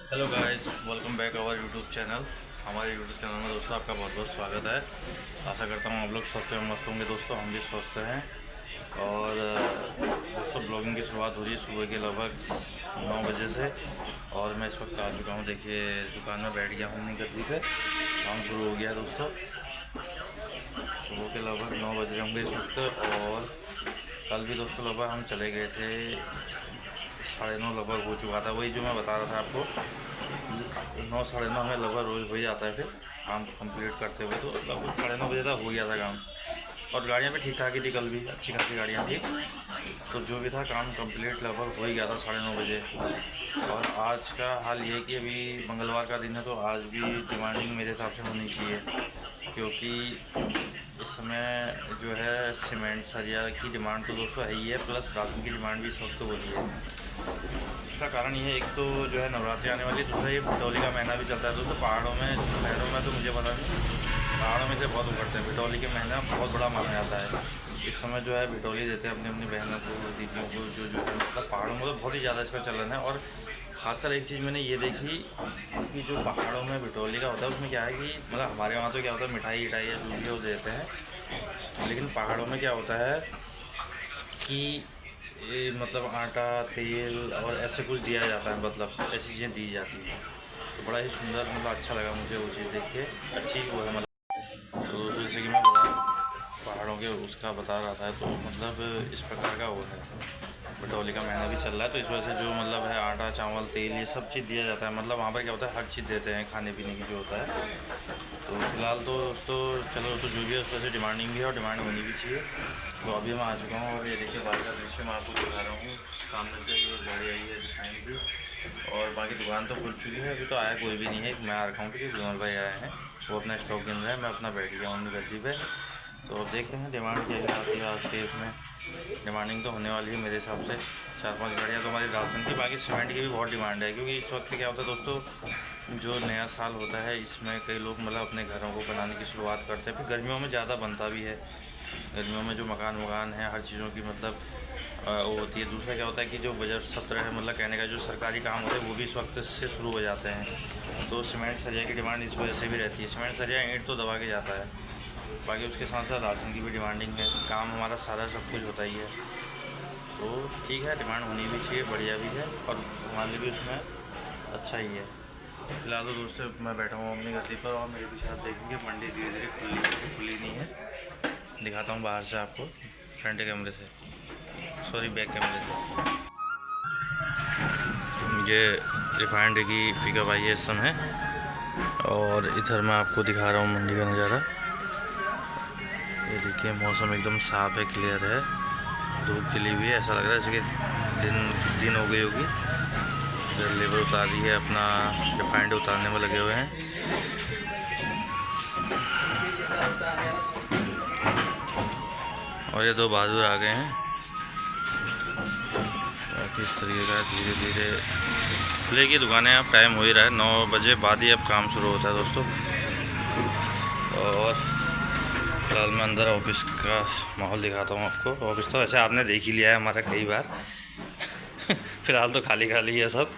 Hello guys, welcome back our YouTube channel. हमारे YouTube channel में दोस्तों आपका बहुत बहुत स्वागत है। आशा करता हूँ आप लोग स्वस्थ में मस्त होंगे। दोस्तों हम भी स्वस्थ हैं। और दोस्तों ब्लॉगिंग की शुरुआत हो रही है सुबह के लगभग 9 बजे से। और मैं इस वक्त आ चुका हूँ, देखिए दुकान में बैठ गया हूँ अपनी गद्दी पे। काम शुरू हो गया है दोस्तों। सुबह के लगभग 9 बज रहे होंगे इस वक्त। और कल भी दोस्तों लगभग हम चले गए थे, 9:30 लगभग हो चुका था। वही जो मैं बता रहा था आपको, 9 9:30 में लगभग रोज़ हो जाता है। फिर काम कंप्लीट करते हुए तो लगभग 9:30 बजे तक हो गया था काम। और गाड़ियाँ भी ठीक ठाक ही थी, कल भी अच्छी खासी गाड़ियाँ थी। तो जो भी था काम कंप्लीट लगभग हो ही गया था 9:30 बजे। और आज का हाल ये है कि अभी मंगलवार का दिन है, तो आज भी डिमांडिंग मेरे हिसाब से होनी चाहिए। क्योंकि इस समय जो है सीमेंट सरिया की डिमांड तो दोस्तों है ही है, प्लस राशन की डिमांड भी इस वक्त हो रही है। इसका कारण ये है, एक तो जो है नवरात्रि आने वाली है, दूसरा ये भटौली का महीना भी चलता है दोस्तों। पहाड़ों में, शहरों में तो मुझे पता नहीं, पहाड़ों में से बहुत उभरते हैं। भटौली के महीना बहुत बड़ा माना जाता है। इस समय जो है भटौली देते हैं अपनी अपनी बहनों को, दीदियों को, जो है मतलब पहाड़ों में तो बहुत ही ज़्यादा इसका चलन है। और ख़ासकर एक चीज़ मैंने ये देखी कि जो पहाड़ों में भटौली का होता है उसमें क्या है कि मतलब हमारे वहाँ तो क्या होता है, मिठाई विठाई या जो भी वो देते हैं। लेकिन पहाड़ों में क्या होता है कि मतलब आटा, तेल और ऐसे कुछ दिया जाता है, मतलब ऐसी चीज़ें दी जाती हैं। तो बड़ा ही सुंदर, मतलब अच्छा लगा मुझे वो चीज़ देख के। अच्छी वो है मतलब। तो दोस्तों जैसे कि मैं पहाड़ों के उसका बता रहा था, तो मतलब इस प्रकार का वो है। भटौली का महीना भी चल रहा है, तो इस वजह से जो मतलब है आटा, चावल, तेल, ये सब चीज़ दिया जाता है। मतलब वहाँ पर क्या होता है, हर चीज़ देते हैं खाने पीने की जो होता है। तो फिलहाल तो दोस्तों चलो, तो जो भी है उस वजह से डिमांडिंग भी है और डिमांड होनी भी चाहिए। तो अभी मैं आ चुका हूँ और ये देखिए बाहर का दृश्य मैं आपको दिखा रहा हूँ। सामने से ये गाड़ी आई है दिखाएंगी। और बाकी दुकान तो खुल चुकी है, अभी तो आया कोई भी नहीं है। मैं आ रखा हूँ क्योंकि विनोद भाई आए हैं, वो अपना स्टॉक गिन रहे हैं, मैं अपना बैठ गया हूँ अपनी गद्दी पे। तो अब देखते हैं डिमांड क्या क्या आती है आज के इसमें। डिमांडिंग तो होने वाली है मेरे हिसाब से। 4-5 गाड़ियाँ तो हमारी राशन की, बाकी सीमेंट की भी बहुत डिमांड है। क्योंकि इस वक्त क्या होता है दोस्तों, जो नया साल होता है इसमें कई लोग मतलब अपने घरों को बनाने की शुरुआत करते हैं। फिर गर्मियों में ज़्यादा बनता भी है। गर्मियों में जो मकान वकान है, हर चीज़ों की मतलब वो होती है। दूसरा क्या होता है कि जो बजट सत्र है, मतलब कहने का जो सरकारी काम होते हैं वो भी इस वक्त से शुरू हो जाते हैं। तो सीमेंट सरिया की डिमांड इस वजह से भी रहती है। सीमेंट सरिया ईंट तो दबा के जाता है, बाकी उसके साथ साथ राशन की भी डिमांडिंग है। काम हमारा सारा सब कुछ होता ही है। तो ठीक है, डिमांड होनी भी चाहिए, बढ़िया भी है और हमारे लिए भी उसमें अच्छा ही है। फिलहाल तो दोस्तों मैं बैठा हूँ अपनी गद्दी पर और मेरे पीछे आप देखेंगे मंडी धीरे धीरे खुली नहीं है। दिखाता हूँ बाहर से आपको, फ्रंट कैमरे से, सॉरी बैक कैमरे से। ये रिफाइंड की पिकअप आई है इस समय। और इधर मैं आपको दिखा रहा हूँ मंडी का नज़ारा। ये देखिए मौसम एकदम साफ है, क्लियर है, धूप खिली हुई है। ऐसा लग रहा है जैसे कि दिन हो गई होगी। इधर लेबर उतार रही है, अपना रिफाइंड उतारने में लगे हुए हैं। और ये दो बहादुर आ गए हैं। बाकी इस तरीके का धीरे धीरे खुलेगी दुकानें। अब टाइम हो ही रहा है, 9 बजे बाद ही अब काम शुरू होता है दोस्तों। और फिलहाल मैं अंदर ऑफिस का माहौल दिखाता हूँ आपको। ऑफिस तो वैसे आपने देख ही लिया है हमारा कई बार। फ़िलहाल तो खाली खाली है सब।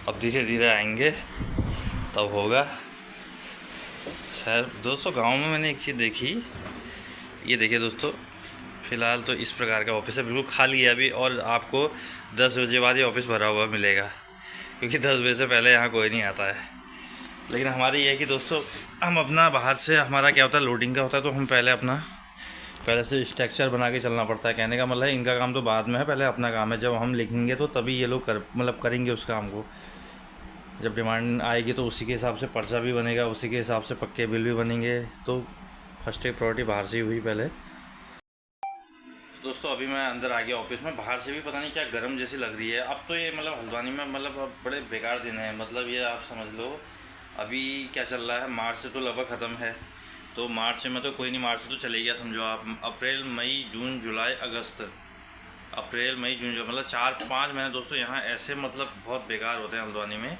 अब धीरे धीरे आएंगे तब होगा। शायद दोस्तों गांव में मैंने एक चीज़ देखी, ये देखिए दोस्तों, फ़िलहाल तो इस प्रकार का ऑफिस है, बिल्कुल खाली है अभी। और आपको 10 बजे बाद ये ऑफिस भरा हुआ मिलेगा, क्योंकि 10 बजे से पहले यहाँ कोई नहीं आता है। लेकिन हमारी ये है कि दोस्तों, हम अपना बाहर से, हमारा क्या होता है लोडिंग का होता है, तो हम पहले से स्ट्रक्चर बना के चलना पड़ता है। कहने का मतलब है इनका काम तो बाद में है, पहले अपना काम है। जब हम लिखेंगे तो तभी ये लोग करेंगे उस काम को। जब डिमांड आएगी तो उसी के हिसाब से पर्चा भी बनेगा, उसी के हिसाब से पक्के बिल भी बनेंगे। तो फर्स्ट एक प्रायोरिटी बाहर से ही हुई पहले। दोस्तों अभी मैं अंदर आ गया ऑफिस में। बाहर से भी पता नहीं क्या गर्म जैसी लग रही है। अब तो ये मतलब हल्द्वानी में मतलब अब बड़े बेकार दिन हैं। मतलब ये आप समझ लो, अभी क्या चल रहा है, मार्च से तो लगभग ख़त्म है। तो मार्च में तो कोई नहीं, मार्च से तो चले गया समझो आप। अप्रैल, मई, जून, जुलाई, अगस्त, अप्रैल, मई, जून, जुलाई, मतलब 4-5 महीने दोस्तों यहाँ ऐसे मतलब बहुत बेकार होते हैं हल्द्वानी में।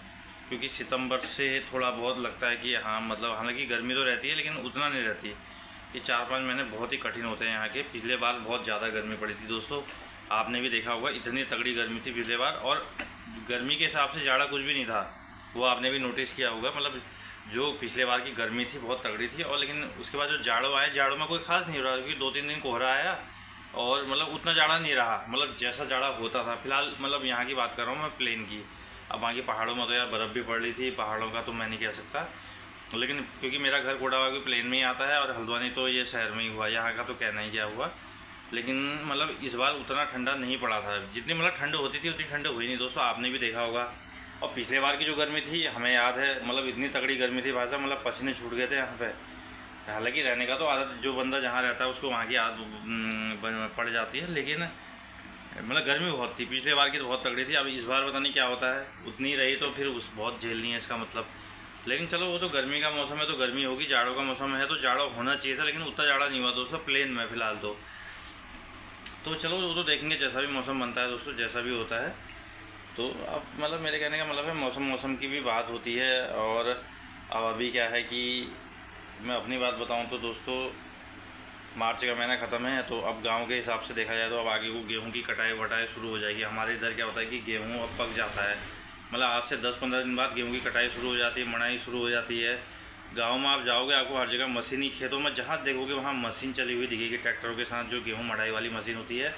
क्योंकि सितंबर से थोड़ा बहुत लगता है कि हाँ मतलब, हालांकि गर्मी तो रहती है लेकिन उतना नहीं रहती। ये 4-5 महीने बहुत ही कठिन होते हैं यहाँ के। पिछले बार बहुत ज़्यादा गर्मी पड़ी थी दोस्तों, आपने भी देखा होगा, इतनी तगड़ी गर्मी थी पिछले बार। और गर्मी के हिसाब से जाड़ा कुछ भी नहीं था। वो आपने भी नोटिस किया होगा। मतलब जो पिछले बार की गर्मी थी बहुत तगड़ी थी, और लेकिन उसके बाद जो जाड़ों आए, जाड़ों में कोई खास नहीं हो रहा, क्योंकि 2-3 दिन कोहरा आया और मतलब उतना जाड़ा नहीं रहा, मतलब जैसा जाड़ा होता था। फिलहाल मतलब यहाँ की बात कर रहा हूँ मैं, प्लेन की। अब वहाँ की पहाड़ों में तो यार बर्फ़ भी पड़ रही थी, पहाड़ों का तो मैं नहीं कह सकता, लेकिन क्योंकि मेरा घर कोडावा भी प्लेन में ही आता है और हल्द्वानी तो ये शहर में ही हुआ, यहाँ का तो कहना ही क्या हुआ। लेकिन मतलब इस बार उतना ठंडा नहीं पड़ा था, जितनी मतलब ठंड होती थी उतनी ठंड हुई नहीं दोस्तों, आपने भी देखा होगा। और पिछले बार की जो गर्मी थी हमें याद है, मतलब इतनी तगड़ी गर्मी थी भाई साहब, मतलब पसीने छूट गए थे यहाँ पे। हालांकि रहने का तो आदत, जो बंदा जहाँ रहता है उसको वहाँ की आदत पड़ जाती है, लेकिन मतलब गर्मी बहुत थी पिछले बार की, तो बहुत तगड़ी थी। अब इस बार पता नहीं क्या होता है, उतनी रही तो फिर उस बहुत झेलनी है इसका मतलब। लेकिन चलो वो तो गर्मी का मौसम है तो गर्मी होगी, जाड़ों का मौसम है तो जाड़ा होना चाहिए था, लेकिन उतना जाड़ा नहीं हुआ दोस्तों प्लेन में फिलहाल तो चलो वो तो देखेंगे जैसा भी मौसम बनता है दोस्तों, जैसा भी होता है। तो अब मतलब मेरे कहने का मतलब है, मौसम की भी बात होती है। और अब अभी क्या है कि मैं अपनी बात बताऊं तो दोस्तों, मार्च का महीना ख़त्म है, तो अब गांव के हिसाब से देखा जाए तो अब आगे को गेहूं की कटाई वटाई शुरू हो जाएगी। हमारे इधर क्या होता है कि गेहूं अब पक जाता है, मतलब आज से 10-15 दिन बाद गेहूं की कटाई शुरू हो जाती है, मड़ाई शुरू हो जाती है। गांव में आप जाओगे, आपको हर जगह मशीनी, खेतों में जहाँ देखोगे वहाँ मशीन चली हुई दिखेगी, ट्रैक्टरों के साथ जो गेहूँ मड़ाई वाली मशीन होती है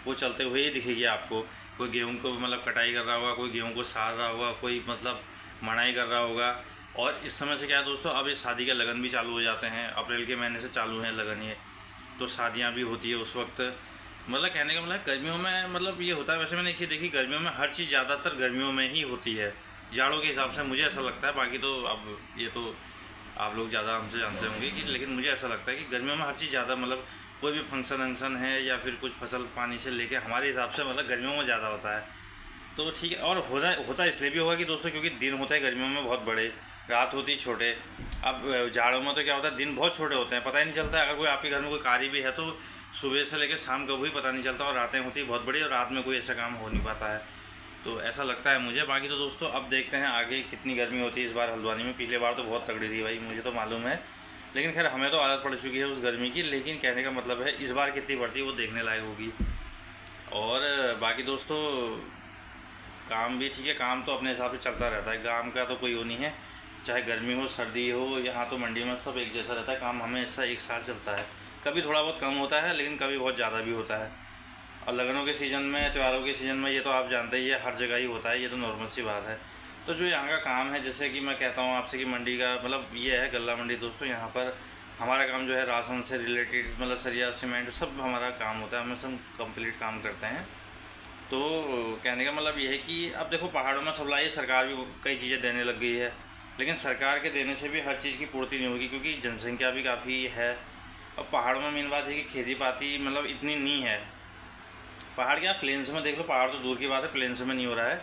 वो चलते हुए ही दिखेगी आपको। कोई गेहूँ को मतलब कटाई कर रहा होगा, कोई गेहूँ को सार रहा होगा, कोई मतलब मड़ाई कर रहा होगा। और इस समय से क्या है दोस्तों, अब ये शादी के लगन भी चालू हो जाते हैं, अप्रैल के महीने से चालू हैं लगन ये, तो शादियाँ भी होती है उस वक्त। मतलब कहने का मतलब गर्मियों में मतलब ये होता है, वैसे मैंने देखी गर्मियों में हर चीज़ ज़्यादातर गर्मियों में ही होती है, जाड़ों के हिसाब से मुझे ऐसा लगता है। बाकी तो अब ये तो आप लोग ज़्यादा हमसे जानते होंगे कि, लेकिन मुझे ऐसा लगता है कि गर्मियों में हर चीज़ ज़्यादा, मतलब कोई भी फंक्शन वंक्शन है या फिर कुछ फसल पानी से लेके हमारे हिसाब से मतलब गर्मियों में ज़्यादा होता है। तो ठीक है, और होता इसलिए भी होगा कि दोस्तों क्योंकि दिन होता है गर्मियों में बहुत बड़े, रात होती छोटे। अब जाड़ों में तो क्या होता है, दिन बहुत छोटे होते हैं, पता ही नहीं चलता। अगर कोई आपके घर में कोई कार्य भी है तो सुबह से लेकर शाम कब ही पता नहीं चलता, और रातें होती बहुत बड़ी और रात में कोई ऐसा काम हो नहीं पाता है, तो ऐसा लगता है मुझे। बाकी तो दोस्तों अब देखते हैं आगे कितनी गर्मी होती है इस बार हल्द्वानी में। पिछले बार तो बहुत तगड़ी थी भाई, मुझे तो मालूम है, लेकिन खैर हमें तो आदत पड़ चुकी है उस गर्मी की। लेकिन कहने का मतलब है इस बार कितनी बढ़ती है वो देखने लायक होगी। और बाकी दोस्तों काम भी ठीक है, काम तो अपने हिसाब से चलता रहता है, काम का तो कोई वो नहीं है, चाहे गर्मी हो सर्दी हो, यहाँ तो मंडी में सब एक जैसा रहता है, काम हमेशा एक साथ चलता है। कभी थोड़ा बहुत कम होता है, लेकिन कभी बहुत ज़्यादा भी होता है। और लगनों के सीज़न में, त्योहारों के सीज़न में ये तो आप जानते ही है, हर जगह ही होता है, ये तो नॉर्मल सी बात है। तो जो यहाँ का काम है, जैसे कि मैं कहता हूँ आपसे कि मंडी का मतलब ये है गल्ला मंडी दोस्तों, यहाँ पर हमारा काम जो है राशन से रिलेटेड, मतलब सरिया सीमेंट सब हमारा काम होता है, हम सब कंप्लीट काम करते हैं। तो कहने का मतलब ये है कि अब देखो पहाड़ों में सप्लाई सरकार भी कई चीज़ें देने लग गई है, लेकिन सरकार के देने से भी हर चीज़ की पूर्ति नहीं होगी, क्योंकि जनसंख्या भी काफ़ी है। और पहाड़ों में मेन बात है कि खेती पाती मतलब इतनी नहीं है। पहाड़ क्या, प्लेन्स में देख लो, पहाड़ तो दूर की बात है, प्लेन्स में नहीं हो रहा है।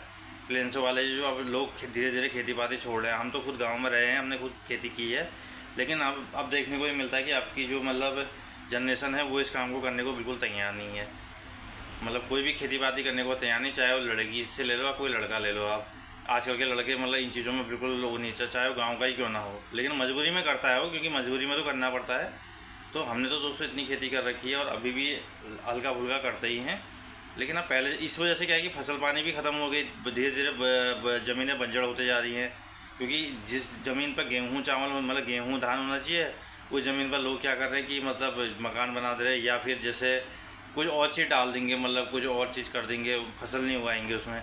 प्लेन्स वाले जो अब लोग धीरे धीरे खेती बाती छोड़ रहे हैं, हम तो खुद गांव में रहे हैं, हमने खुद खेती की है, लेकिन अब देखने को ये मिलता है कि आपकी जो मतलब जनरेशन है वो इस काम को करने को बिल्कुल तैयार नहीं है। मतलब कोई भी खेती बाती करने को तैयार नहीं, चाहे वो लड़की से ले लो या कोई लड़का ले लो आप। आजकल के लड़के मतलब इन चीज़ों में बिल्कुल लोग नहीं, चाहे वो गाँव का ही क्यों ना हो, लेकिन मजबूरी में करता है वो, क्योंकि मजबूरी में तो करना पड़ता है। तो हमने तो दोस्तों इतनी खेती कर रखी है और अभी भी हल्का फुल्का करते ही हैं। लेकिन अब पहले इस वजह से क्या है कि फसल पानी भी ख़त्म हो गई, धीरे धीरे ज़मीनें बंजर होते जा रही हैं, क्योंकि जिस ज़मीन पर गेहूँ चावल मतलब गेहूँ धान होना चाहिए, उस ज़मीन पर लोग क्या कर रहे हैं कि मतलब मकान बना दे रहे हैं, या फिर जैसे कुछ और चीज़ डाल देंगे, मतलब कुछ और चीज़ कर देंगे, फसल नहीं उगाएंगे उसमें,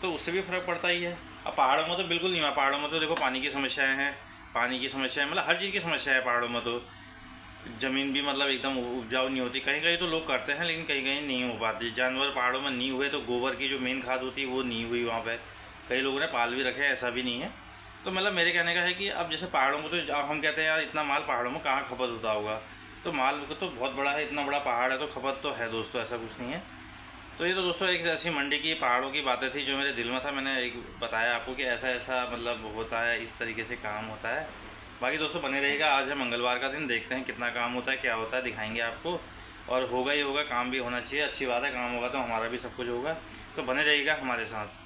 तो उससे भी फ़र्क पड़ता ही है। अब पहाड़ों में तो बिल्कुल नहीं हुआ, पहाड़ों में तो देखो पानी की समस्याएँ हैं, पानी की समस्या है, मतलब हर चीज़ की समस्या है पहाड़ों में। तो ज़मीन भी मतलब एकदम उपजाऊ नहीं होती, कहीं कहीं तो लोग करते हैं लेकिन कहीं कहीं नहीं हो पाती। जानवर पहाड़ों में नहीं हुए तो गोबर की जो मेन खाद होती है वो नहीं हुई वहाँ पे, कई लोगों ने पाल भी रखे हैं, ऐसा भी नहीं है। तो मतलब मेरे कहने का है कि अब जैसे पहाड़ों में तो हम कहते हैं यार इतना माल पहाड़ों में कहाँ खपत होता होगा, तो माल को तो बहुत बड़ा है, इतना बड़ा पहाड़ है तो खपत तो है दोस्तों, ऐसा कुछ नहीं है। तो ये तो दोस्तों एक ऐसी मंडी की पहाड़ों की बातें थी जो मेरे दिल में था, मैंने एक बताया आपको कि ऐसा ऐसा मतलब होता है, इस तरीके से काम होता है। बाकी दोस्तों बने रहिएगा, आज है मंगलवार का दिन, देखते हैं कितना काम होता है, क्या होता है, दिखाएंगे आपको। और होगा ही होगा, काम भी होना चाहिए, अच्छी बात है, काम होगा तो हमारा भी सब कुछ होगा। तो बने रहिएगा हमारे साथ।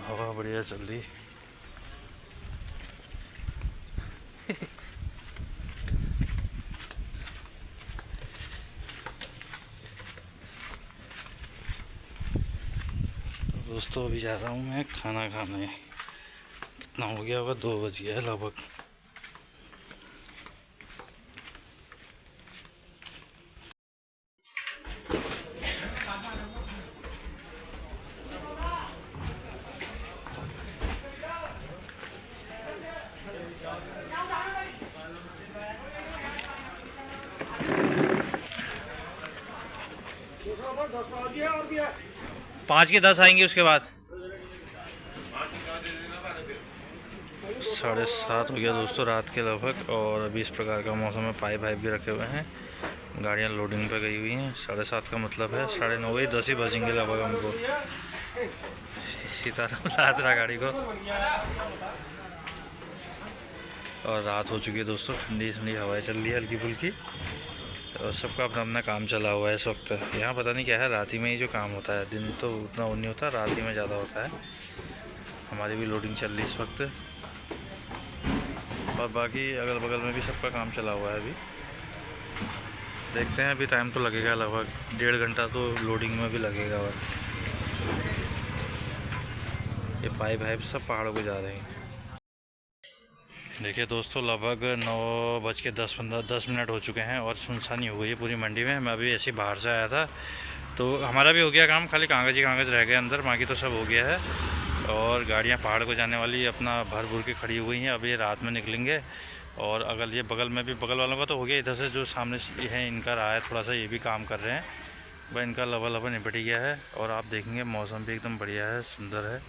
हवा बढ़िया चल रही। तो दोस्तों अभी जा रहा हूँ मैं खाना खाने। कितना हो गया होगा, 2 बज गया है लगभग। पाँच के 10 आएंगे उसके बाद। 7:30 हो गया दोस्तों रात के लगभग। और अभी इस प्रकार का मौसम है, पाइप वाइप भी रखे हुए हैं, गाड़ियाँ लोडिंग पे गई हुई हैं। 7:30 का मतलब है 9:30 वही 10 ही बजेंगे लगभग हमको। सीताराम लाद रहा गाड़ी को। और रात हो चुकी है दोस्तों, ठंडी ठंडी हवाएं चल रही है हल्की फुल्की। और सबका अपना अपना काम चला हुआ है इस वक्त। यहाँ पता नहीं क्या है, रात ही में ही जो काम होता है, दिन तो उतना नहीं होता, रात ही में ज़्यादा होता है। हमारी भी लोडिंग चल रही है इस वक्त। और बाकी अगल बगल में भी सबका काम चला हुआ है। अभी देखते हैं, अभी टाइम तो लगेगा लगभग 1.5 घंटा तो लोडिंग में भी लगेगा। और ये पाइप वाइप सब पहाड़ों को जा रहे हैं। देखिए दोस्तों लगभग 9:10 हो चुके हैं और सुनसानी हो गई है पूरी मंडी में। मैं अभी ऐसे ही बाहर से आया था, तो हमारा भी हो गया काम, खाली कागज़ ही कागज़ रह गए अंदर, बाकी तो सब हो गया है। और गाड़ियाँ पहाड़ को जाने वाली अपना भर भूर के खड़ी हुई हैं। अब ये रात में निकलेंगे। और अगर ये बगल में भी, बगल वालों का तो हो गया, इधर से जो सामने है इनका रहा है थोड़ा सा, ये भी काम कर रहे हैं। वह इनका लवा निपट गया है। और आप देखेंगे मौसम भी एकदम बढ़िया है, सुंदर है।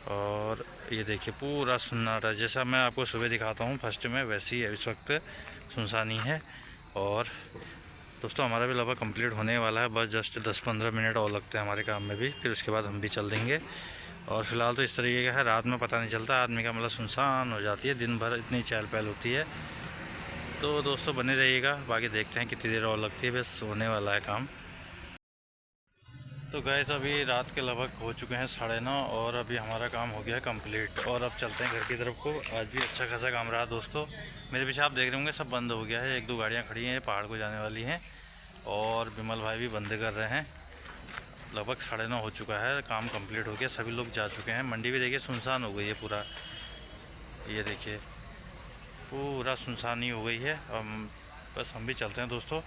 और ये देखिए पूरा सन्नाटा, जैसा मैं आपको सुबह दिखाता हूँ फर्स्ट में, वैसे ही इस वक्त सुनसानी है। और दोस्तों हमारा भी लगभग कंप्लीट होने वाला है, बस जस्ट 10-15 मिनट और लगते हैं हमारे काम में भी, फिर उसके बाद हम भी चल देंगे। और फ़िलहाल तो इस तरीके का है, रात में पता नहीं चलता आदमी का, मतलब सुनसान हो जाती है, दिन भर इतनी चहल पहल होती है। तो दोस्तों बने रहिएगा, बाकी देखते हैं कितनी देर और लगती है, बस होने वाला है काम। तो गैस अभी रात के लगभग हो चुके हैं 9:30 और अभी हमारा काम हो गया है कंप्लीट। और अब चलते हैं घर की तरफ को। आज भी अच्छा खासा काम रहा दोस्तों। मेरे पीछे आप देख रहे होंगे सब बंद हो गया है, 1-2 गाड़ियाँ खड़ी हैं पहाड़ को जाने वाली हैं। और विमल भाई भी बंद कर रहे हैं। लगभग 9:30 हो चुका है, काम कंप्लीट हो गया, सभी लोग जा चुके हैं। मंडी भी देखिए सुनसान हो गई है पूरा, ये देखिए पूरा सुनसान ही हो गई है। बस हम भी चलते हैं दोस्तों।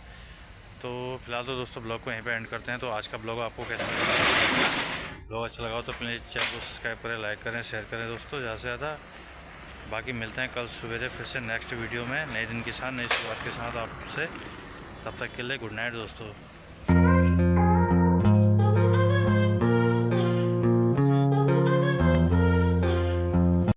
तो फिलहाल तो दोस्तों ब्लॉग को यहीं पे एंड करते हैं। तो आज का ब्लॉग आपको कैसा लगा? ब्लॉग अच्छा लगा तो प्लीज़ चैनल को सब्सक्राइब करें, लाइक करें, शेयर करें दोस्तों ज़्यादा से ज़्यादा। बाकी मिलते हैं कल सवेरे फिर से नेक्स्ट वीडियो में, नए दिन के साथ, नई शुरुआत के साथ आपसे। तब तक के लिए गुड नाइट दोस्तों।